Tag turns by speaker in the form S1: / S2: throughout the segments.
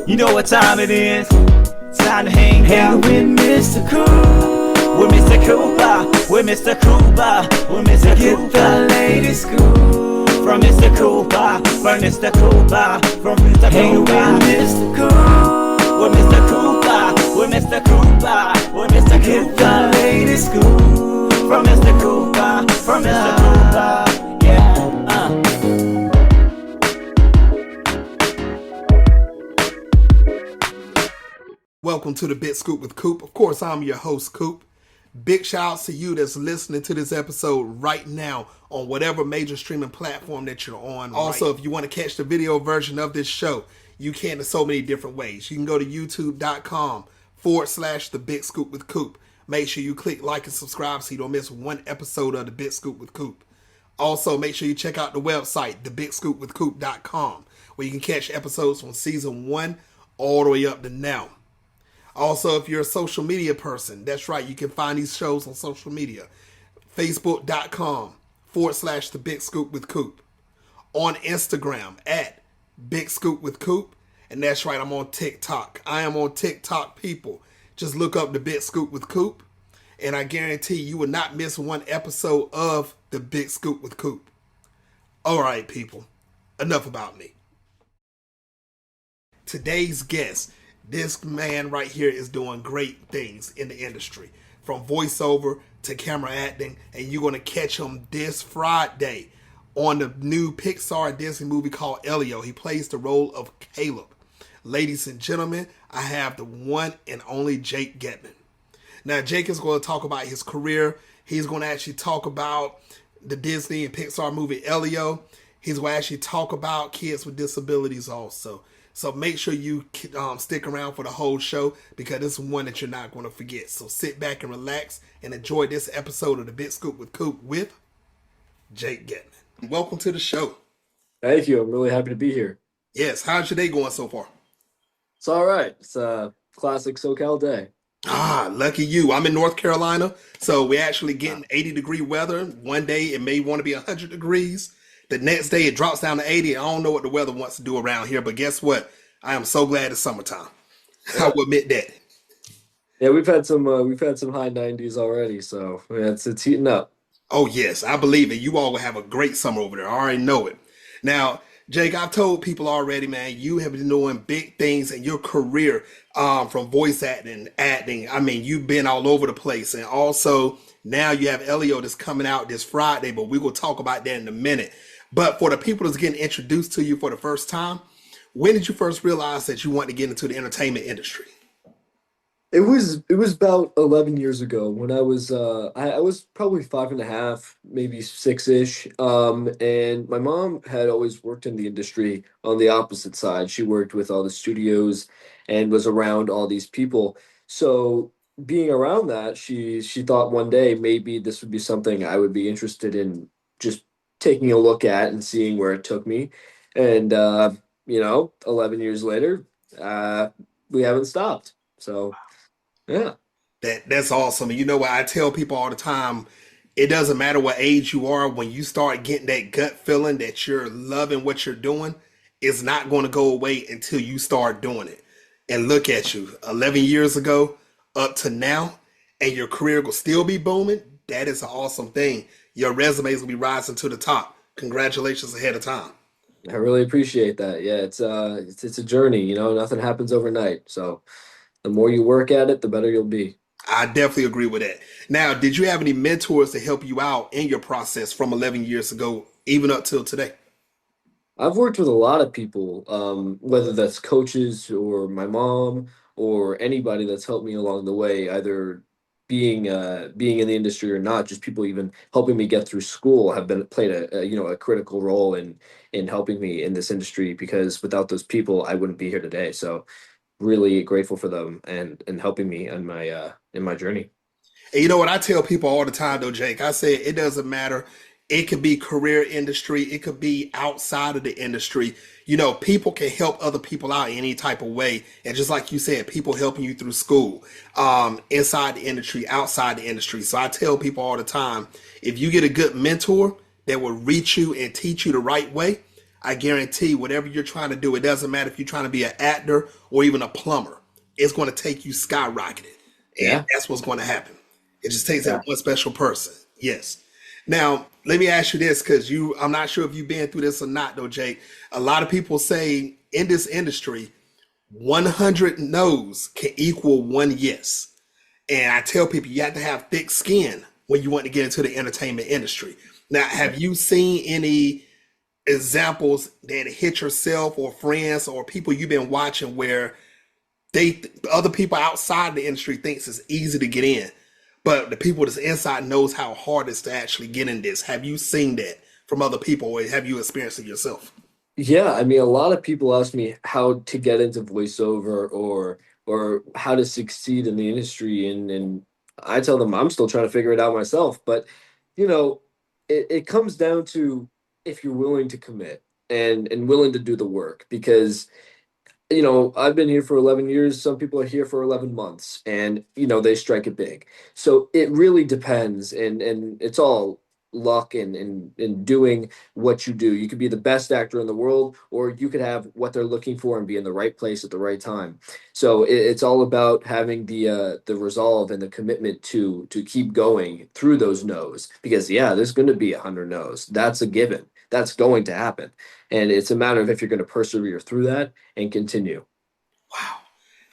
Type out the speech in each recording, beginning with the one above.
S1: You know what time it is? It's time to hang out with Mr. Coop. With Mr. Cooper, with Mr. Cooper, with Mr. Cooper. Get the latest scoop from Mr. Cooper, from Mr. Cooper, from Mr. Cooper. Hang with Mr. Coop, with Mr. Cooper, with Mr. Cooper, with Mr. Cooper. Get the latest scoop from Mr. Cooper, from Mr. Cooper. Yeah.
S2: Welcome to the Big Scoop with Coop. Of course, I'm your host, Coop. Big shout outs to you that's listening to this episode right now on whatever major streaming platform that you're on. Also, if you want to catch the video version of this show, you can in so many different ways. You can go to youtube.com/the Big Scoop with Coop. Make sure you click like and subscribe so you don't miss one episode of the Big Scoop with Coop. Also, make sure you check out the website, thebigscoopwithcoop.com, where you can catch episodes from season 1 all the way up to now. Also, if you're a social media person, that's right, you can find these shows on social media. Facebook.com/the Big Scoop with Coop. On Instagram at Big Scoop with Coop. And that's right, I'm on TikTok. I am on TikTok, people. Just look up the Big Scoop with Coop. And I guarantee you will not miss one episode of the Big Scoop with Coop. All right, people. Enough about me. Today's guest. This man right here is doing great things in the industry, from voiceover to camera acting, and you're going to catch him this Friday on the new Pixar Disney movie called Elio. He plays the role of Caleb. Ladies and gentlemen, I have the one and only Jake Getman. Now, Jake is going to talk about his career. He's going to actually talk about the Disney and Pixar movie Elio. He's going to actually talk about kids with disabilities also. So make sure you stick around for the whole show because this is one that you're not going to forget. So sit back and relax and enjoy this episode of the Big Scoop with Coop with Jake Getman. Welcome to the show.
S3: Thank you. I'm really happy to be here.
S2: Yes. How's your day going so far?
S3: It's all right. It's a classic SoCal day.
S2: Lucky you. I'm in North Carolina, so we're actually getting 80-degree weather. One day it may want to be 100 degrees. The next day it drops down to 80. I don't know what the weather wants to do around here, but guess what? I am so glad it's summertime. I will admit that.
S3: Yeah, we've had some high 90s already, so it's heating up.
S2: Oh yes, I believe it. You all will have a great summer over there. I already know it. Now, Jake, I've told people already, man, you have been doing big things in your career, from voice acting. I mean, you've been all over the place, and also now you have Elio that's coming out this Friday, but we will talk about that in a minute. But for the people that's getting introduced to you for the first time, when did you first realize that you wanted to get into the entertainment industry?
S3: It was about 11 years ago when I was probably 5.5, maybe 6-ish. And my mom had always worked in the industry on the opposite side. She worked with all the studios and was around all these people. So being around that, she thought one day maybe this would be something I would be interested in just taking a look at and seeing where it took me. And 11 years later, we haven't stopped. So yeah.
S2: That's awesome. And you know what? I tell people all the time, it doesn't matter what age you are, when you start getting that gut feeling that you're loving what you're doing, it's not going to go away until you start doing it. And look at you, 11 years ago up to now, and your career will still be booming. That is an awesome thing. Your resumes will be rising to the top. Congratulations ahead of time.
S3: I really appreciate that. Yeah, it's a journey, nothing happens overnight. So the more you work at it, the better you'll be.
S2: I definitely agree with that. Now, did you have any mentors to help you out in your process from 11 years ago, even up till today?
S3: I've worked with a lot of people, whether that's coaches or my mom or anybody that's helped me along the way, either being in the industry or not. Just people even helping me get through school have played a critical role in helping me in this industry, because without those people, I wouldn't be here today. So really grateful for them and helping me in my journey.
S2: And you know what I tell people all the time though, Jake? I say it doesn't matter. It could be career industry. It could be outside of the industry. People can help other people out in any type of way. And just like you said, people helping you through school, inside the industry, outside the industry. So I tell people all the time, if you get a good mentor that will reach you and teach you the right way, I guarantee whatever you're trying to do, it doesn't matter if you're trying to be an actor or even a plumber, it's going to take you skyrocketed. And
S3: Yeah.
S2: that's what's going to happen. It just takes
S3: Yeah.
S2: that one special person. Yes. Now, let me ask you this, because I'm not sure if you've been through this or not, though, Jake. A lot of people say in this industry, 100 no's can equal one yes. And I tell people you have to have thick skin when you want to get into the entertainment industry. Now, have you seen any examples that hit yourself or friends or people you've been watching where other people outside the industry thinks it's easy to get in, but the people that's inside knows how hard it is to actually get in this? Have you seen that from other people, or have you experienced it yourself?
S3: Yeah, I mean, a lot of people ask me how to get into voiceover or how to succeed in the industry, and I tell them I'm still trying to figure it out myself. But you know, it comes down to if you're willing to commit and willing to do the work, because I've been here for 11 years. Some people are here for 11 months and, they strike it big. So it really depends. And it's all luck and doing what you do. You could be the best actor in the world, or you could have what they're looking for and be in the right place at the right time. So it's all about having the resolve and the commitment to keep going through those no's, because yeah, there's going to be 100 no's. That's a given. That's going to happen. And it's a matter of if you're going to persevere through that and continue.
S2: Wow.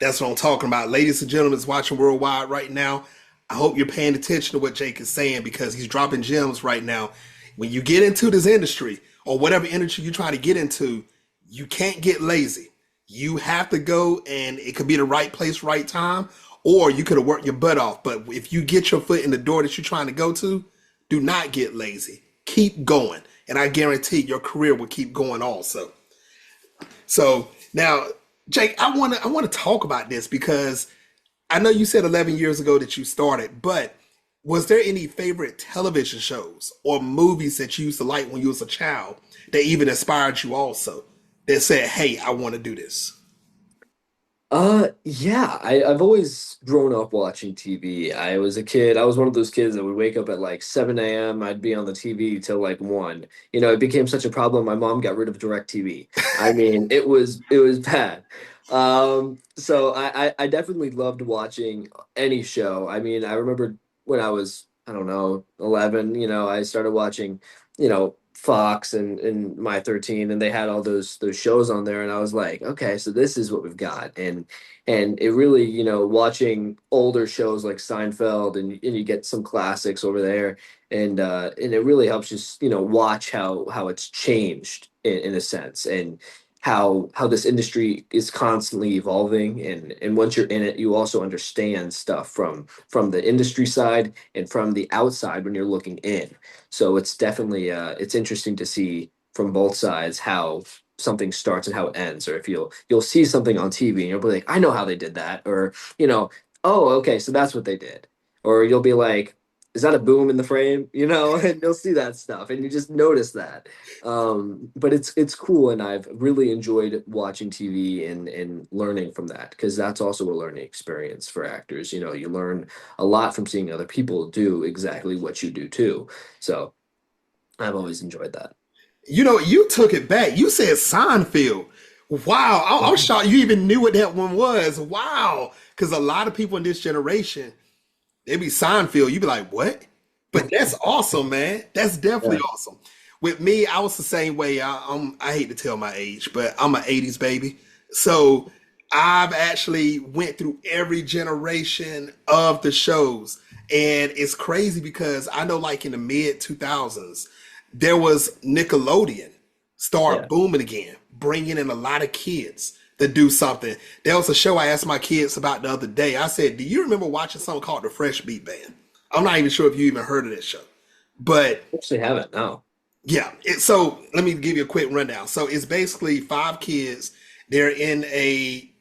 S2: That's what I'm talking about. Ladies and gentlemen, is watching worldwide right now. I hope you're paying attention to what Jake is saying, because he's dropping gems right now. When you get into this industry or whatever industry you're trying to get into, you can't get lazy. You have to go, and it could be the right place, right time, or you could have worked your butt off. But if you get your foot in the door that you're trying to go to, do not get lazy. Keep going. And I guarantee your career will keep going also. So now, Jake, I want to talk about this, because I know you said 11 years ago that you started, but was there any favorite television shows or movies that you used to like when you was a child that even inspired you also? That said, hey, I want to do this.
S3: Yeah, I've always grown up watching TV. I was a kid. I was one of those kids that would wake up at like 7 a.m. I'd be on the TV till like 1. It became such a problem. My mom got rid of DirecTV. I mean, it was bad. So I definitely loved watching any show. I mean, I remember when I was, I don't know, 11, I started watching, Fox and My 13, and they had all those shows on there, and I was like, okay, so this is what we've got. And it really, watching older shows like Seinfeld, and you get some classics over there, and it really helps just, watch how it's changed in a sense, and how this industry is constantly evolving, and once you're in it, you also understand stuff from the industry side and from the outside when you're looking in. So it's definitely it's interesting to see from both sides how something starts and how it ends. Or if you'll see something on TV and you'll be like, I know how they did that, or oh, okay, so that's what they did. Or you'll be like, is that a boom in the frame? And you'll see that stuff, and you just notice that. But it's cool, and I've really enjoyed watching TV and learning from that, because that's also a learning experience for actors. You learn a lot from seeing other people do exactly what you do too. So I've always enjoyed that.
S2: You took it back. You said Seinfeld. Wow. I was shocked you even knew what that one was. Wow. Because a lot of people in this generation, they be Seinfeld. You be like, what? But that's awesome, man. That's definitely
S3: Yeah.
S2: awesome. With me, I was the same way. I hate to tell my age, but I'm an 80s baby. So I've actually went through every generation of the shows. And it's crazy because I know like in the mid 2000s, there was Nickelodeon start
S3: Yeah.
S2: booming again, bringing in a lot of kids to do something. There was a show I asked my kids about the other day. I said, do you remember watching something called The Fresh Beat Band? I'm not even sure if you even heard of this show. But
S3: Actually haven't, no.
S2: yeah, so let me give you a quick rundown. So it's basically 5 kids. They're in a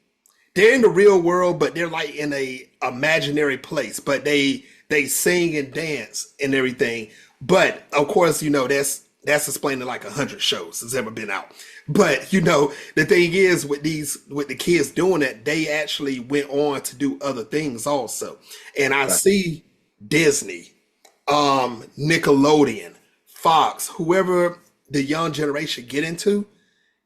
S2: they're in the real world, but they're like in a imaginary place. But they sing and dance and everything. But of course, that's explaining like 100 shows that's ever been out. But the thing is with the kids doing it, they actually went on to do other things also. And I
S3: Right.
S2: see Disney, Nickelodeon, Fox, whoever the young generation get into,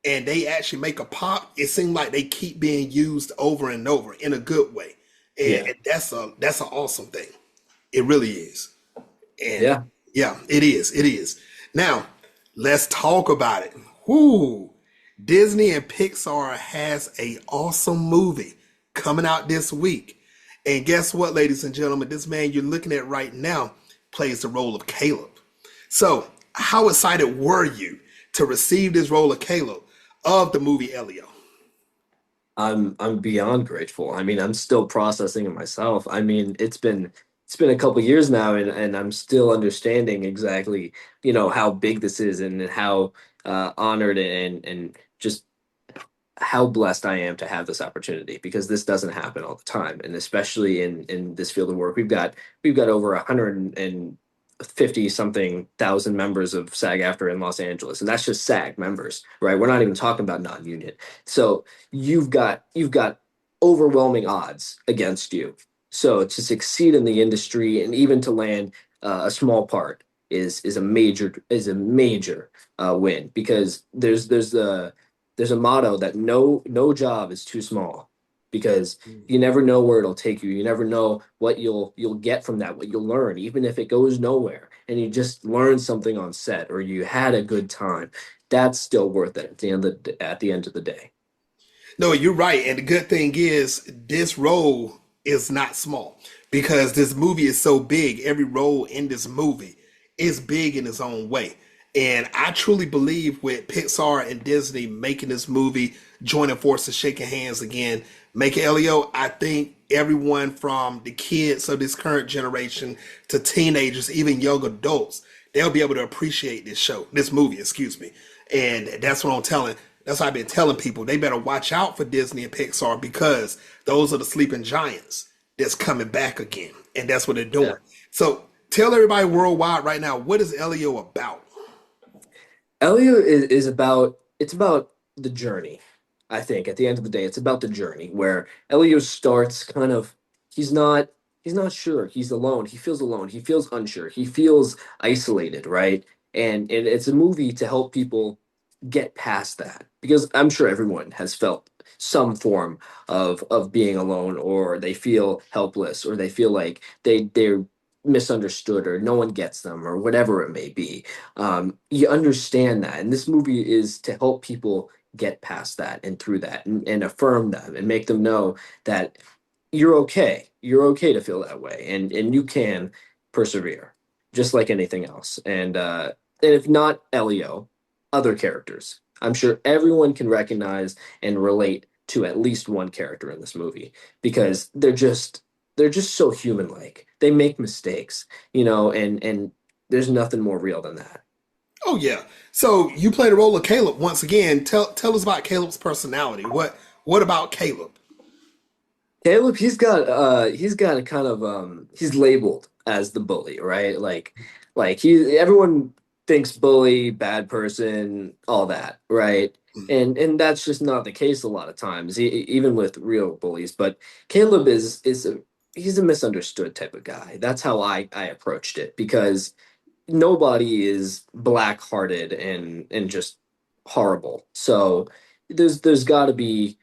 S2: and they actually make a pop, it seems like they keep being used over and over in a good way. And,
S3: Yeah.
S2: and that's an awesome thing. It really is. And
S3: Yeah.
S2: yeah, it is. It is. Now, let's talk about it. Whoo! Disney and Pixar has a awesome movie coming out this week. And guess what, ladies and gentlemen? This man you're looking at right now plays the role of Caleb. So, how excited were you to receive this role of Caleb of the movie Elio?
S3: I'm beyond grateful. I mean, I'm still processing it myself. I mean, it's been a couple years now, and I'm still understanding exactly, how big this is, and how honored and just how blessed I am to have this opportunity, because this doesn't happen all the time, and especially in this field of work, we've got over 150 something thousand members of SAG-AFTRA in Los Angeles, and that's just SAG members, right? We're not even talking about non-union. So you've got overwhelming odds against you. So to succeed in the industry and even to land a small part is a major win, because there's a motto that no job is too small, because you never know where it'll take you. You never know what you'll get from that, what you'll learn, even if it goes nowhere and you just learn something on set or you had a good time. That's still worth it at the end of the day.
S2: No, you're right. And the good thing is, this role is not small because this movie is so big. Every role in this movie is big in its own way. And I truly believe with Pixar and Disney making this movie, joining forces, shaking hands again, making Elio, I think everyone from the kids of this current generation to teenagers, even young adults, they'll be able to appreciate this movie, excuse me. And that's what I'm telling. That's why I've been telling people they better watch out for Disney and Pixar, because those are the sleeping giants that's coming back again. And that's what they're
S3: Yeah.
S2: doing. So tell everybody worldwide right now, what is Elio about?
S3: Elio is about the journey. I think at the end of the day, it's about the journey where Elio starts kind of he's not he's not sure. He's alone. He feels alone. He feels unsure. He feels isolated, right? And it's a movie to help people get past that, because I'm sure everyone has felt some form of being alone, or they feel helpless, or they feel like they're misunderstood, or no one gets them, or whatever it may be. You understand that, and this movie is to help people get past that and through that, and affirm them and make them know that you're okay. You're okay to feel that way, and you can persevere, just like anything else. And if not Elio, other characters. I'm sure everyone can recognize and relate to at least one character in this movie, because they're just so human like. They make mistakes, and there's nothing more real than that.
S2: Oh yeah. So you play the role of Caleb once again. Tell us about Caleb's personality. What about Caleb?
S3: Caleb, he's got a kind of he's labeled as the bully, right? Like he everyone thinks bully, bad person, all that, right? And that's just not the case a lot of times, even with real bullies. But Caleb he's a misunderstood type of guy. That's how I approached it, because nobody is black-hearted and just horrible. So there's got to be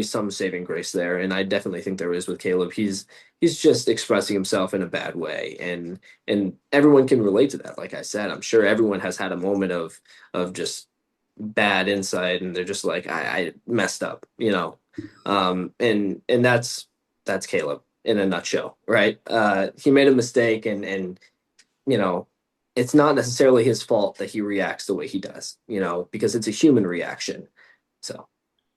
S3: some saving grace there, and I definitely think there is with Caleb. He's just expressing himself in a bad way, and everyone can relate to that. Like I said, I'm sure everyone has had a moment of just bad insight, and they're just like, I messed up, and that's Caleb in a nutshell, right? He made a mistake, and you know, it's not necessarily his fault that he reacts the way he does, because it's a human reaction. So,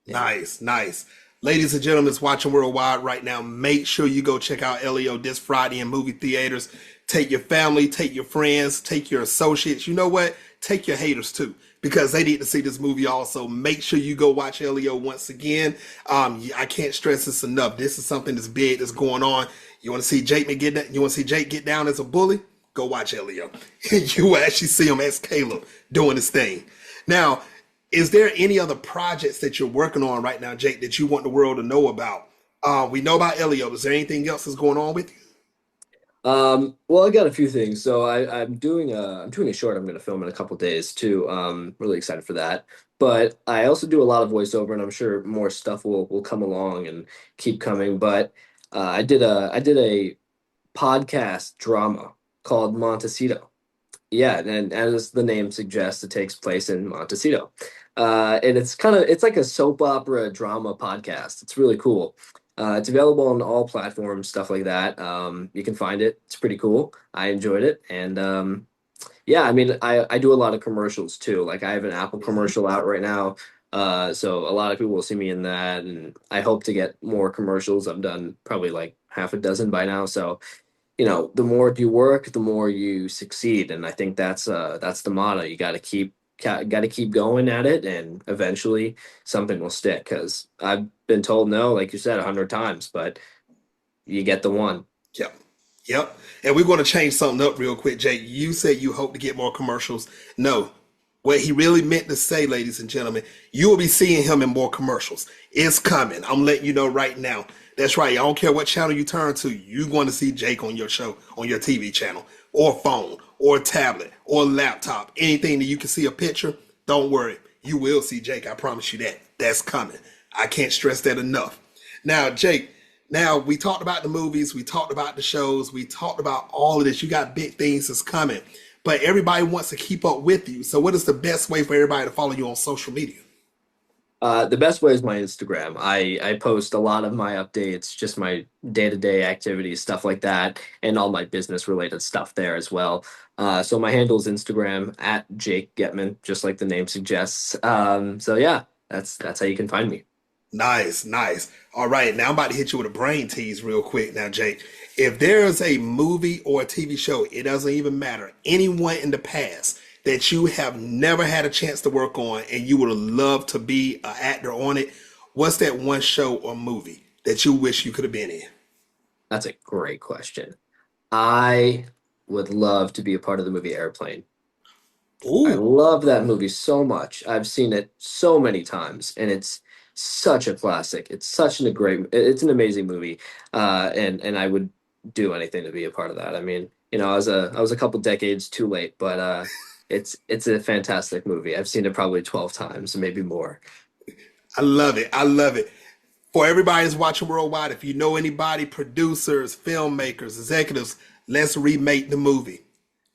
S3: yeah.
S2: Nice, nice. Ladies and gentlemen, it's watching worldwide right now. Make sure you go check out Elio this Friday in movie theaters. Take your family, take your friends, take your associates. You know what? Take your haters too, because they need to see this movie also. Make sure you go watch Elio once again. I can't stress this enough. This is something that's big that's going on. You want to see You want to see Jake get down as a bully? Go watch Elio. You will actually see him as Caleb doing his thing. Now, is there any other projects that you're working on right now, Jake, that you want the world to know about? We know about Elio. Is there anything else that's going on with you?
S3: Well, I got a few things. So I'm doing a short I'm going to film in a couple days too. Really excited for that. But I also do a lot of voiceover, and I'm sure more stuff will come along and keep coming. But I did a podcast drama called Montecito. Yeah, and as the name suggests, it takes place in Montecito. And it's like a soap opera drama podcast. It's really cool. It's available on all platforms, stuff like that. You can find it. It's pretty cool. I enjoyed it. And yeah, I mean, I do a lot of commercials too. Like I have an Apple
S2: Mhm.
S3: commercial out right now. So a lot of people will see me in that, and I hope to get more commercials. I've done probably like half a dozen by now. So the more you work, the more you succeed, and I think that's the motto. You got to keep going at it, and eventually something will stick. Because I've been told no, like you said, 100 times, but you get the one.
S2: Yep. Yep. And we're going to change something up real quick, Jake. You said you hope to get more commercials. No. What he really meant to say, ladies and gentlemen, you will be seeing him in more commercials. It's coming. I'm letting you know right now. That's right. I don't care what channel you turn to. You're going to see Jake on your show, on your TV channel, or phone, or tablet, or laptop. Anything that you can see a picture, don't worry. You will see Jake. I promise you that. That's coming. I can't stress that enough. Now, Jake, now we talked about the movies, we talked about the shows, we talked about all of this. You got big things that's coming, but everybody wants to keep up with you. So, what is the best way for everybody to follow you on social media?
S3: The best way is my Instagram. I post a lot of my updates, just my day-to-day activities, stuff like that, and all my business related stuff there as well. So my handle is Instagram at Jake Getman, just like the name suggests. So yeah, that's how you can find me.
S2: Nice, nice. All right, now I'm about to hit you with a brain tease real quick. Now, Jake, if there's a movie or a TV show, it doesn't even matter, anyone in the past that you have never had a chance to work on and you would love to be an actor on it, what's that one show or movie that you wish you could have been in?
S3: That's a great question. I would love to be a part of the movie Airplane. I
S2: Ooh,
S3: love that movie so much. I've seen it so many times, and it's such a classic. It's an amazing movie, and I would do anything to be a part of that. I mean, I was a couple decades too late, but it's a fantastic movie. I've seen it probably 12 times, maybe more.
S2: I love it. I love it. For everybody that's watching worldwide, if you know anybody, producers, filmmakers, executives, let's remake the movie.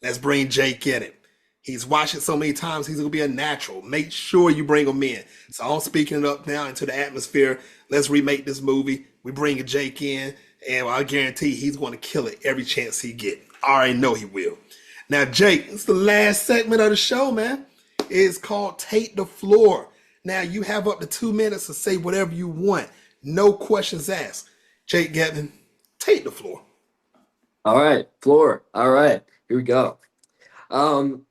S2: Let's bring Jake in it. He's watched it so many times, he's gonna be a natural. Make sure you bring him in. So I'm speaking it up now into the atmosphere. Let's remake this movie. We bring Jake in, and I guarantee he's going to kill it every chance he get. I already know he will. Now, Jake, it's the last segment of the show, man. It's called Take the Floor. Now you have up to 2 minutes to say whatever you want. No questions asked. Jake Getman, take the floor.
S3: All right, floor. All right, here we go. Um,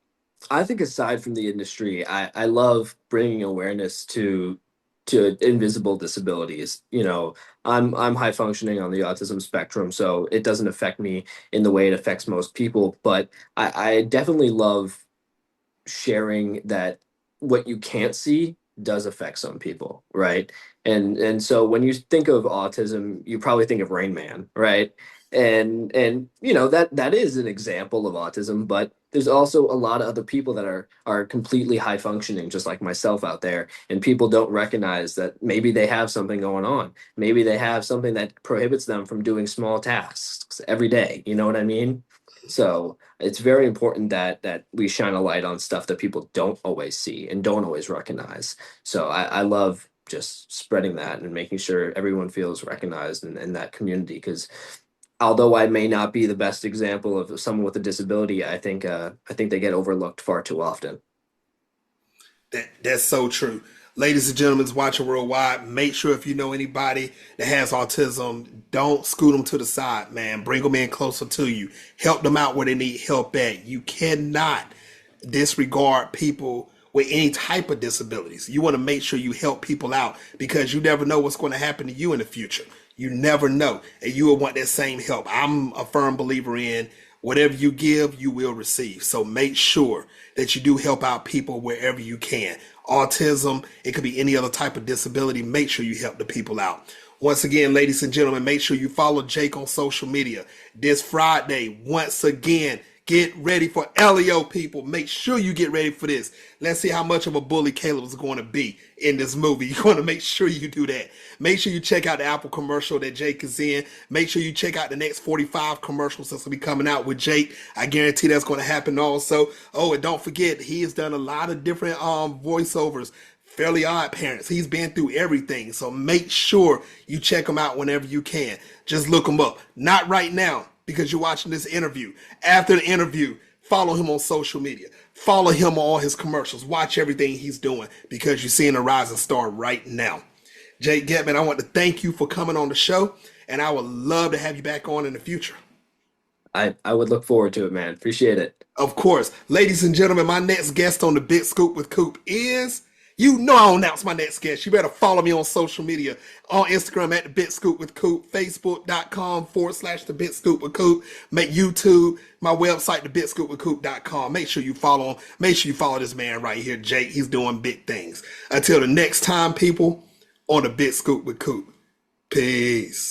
S3: I think aside from the industry, I love bringing awareness to invisible disabilities. I'm high functioning on the autism spectrum, so it doesn't affect me in the way it affects most people. But I definitely love sharing that what you can't see does affect some people, right? And so when you think of autism, you probably think of Rain Man, right? And that is an example of autism, but there's also a lot of other people that are completely high functioning, just like myself out there, and people don't recognize that maybe they have something going on. Maybe they have something that prohibits them from doing small tasks every day. You know what I mean? So it's very important that we shine a light on stuff that people don't always see and don't always recognize. So I love just spreading that and making sure everyone feels recognized in that community. Because although I may not be the best example of someone with a disability, I think they get overlooked far too often.
S2: That's so true. Ladies and gentlemen watching worldwide, make sure if you know anybody that has autism, don't scoot them to the side, man. Bring them in closer to you. Help them out where they need help at. You cannot disregard people with any type of disabilities. You want to make sure you help people out because you never know what's going to happen to you in the future. You never know. And you will want that same help. I'm a firm believer in whatever you give, you will receive. So make sure that you do help out people wherever you can. Autism, it could be any other type of disability. Make sure you help the people out. Once again, ladies and gentlemen, make sure you follow Jake on social media. This Friday, once again, get ready for Elio, people. Make sure you get ready for this. Let's see how much of a bully Caleb is going to be in this movie. You're going to make sure you do that. Make sure you check out the Apple commercial that Jake is in. Make sure you check out the next 45 commercials that's going to be coming out with Jake. I guarantee that's going to happen also. Oh, and don't forget, he has done a lot of different voiceovers. Fairly Odd Parents. He's been through everything. So make sure you check him out whenever you can. Just look him up. Not right now because you're watching this interview. After the interview, follow him on social media. Follow him on all his commercials. Watch everything he's doing because you're seeing a rising star right now. Jake Getman, I want to thank you for coming on the show, and I would love to have you back on in the future.
S3: I would look forward to it, man. Appreciate it.
S2: Of course. Ladies and gentlemen, my next guest on the Big Scoop with Coop is... You know I'll announce my next guest. You better follow me on social media. On Instagram at the Big Scoop with Coop. Facebook.com/the Big Scoop with Coop. Make YouTube, my website, thebigscoopwithcoop.com. Make sure you follow him. Make sure you follow this man right here, Jake. He's doing big things. Until the next time, people, on the Big Scoop with Coop. Peace.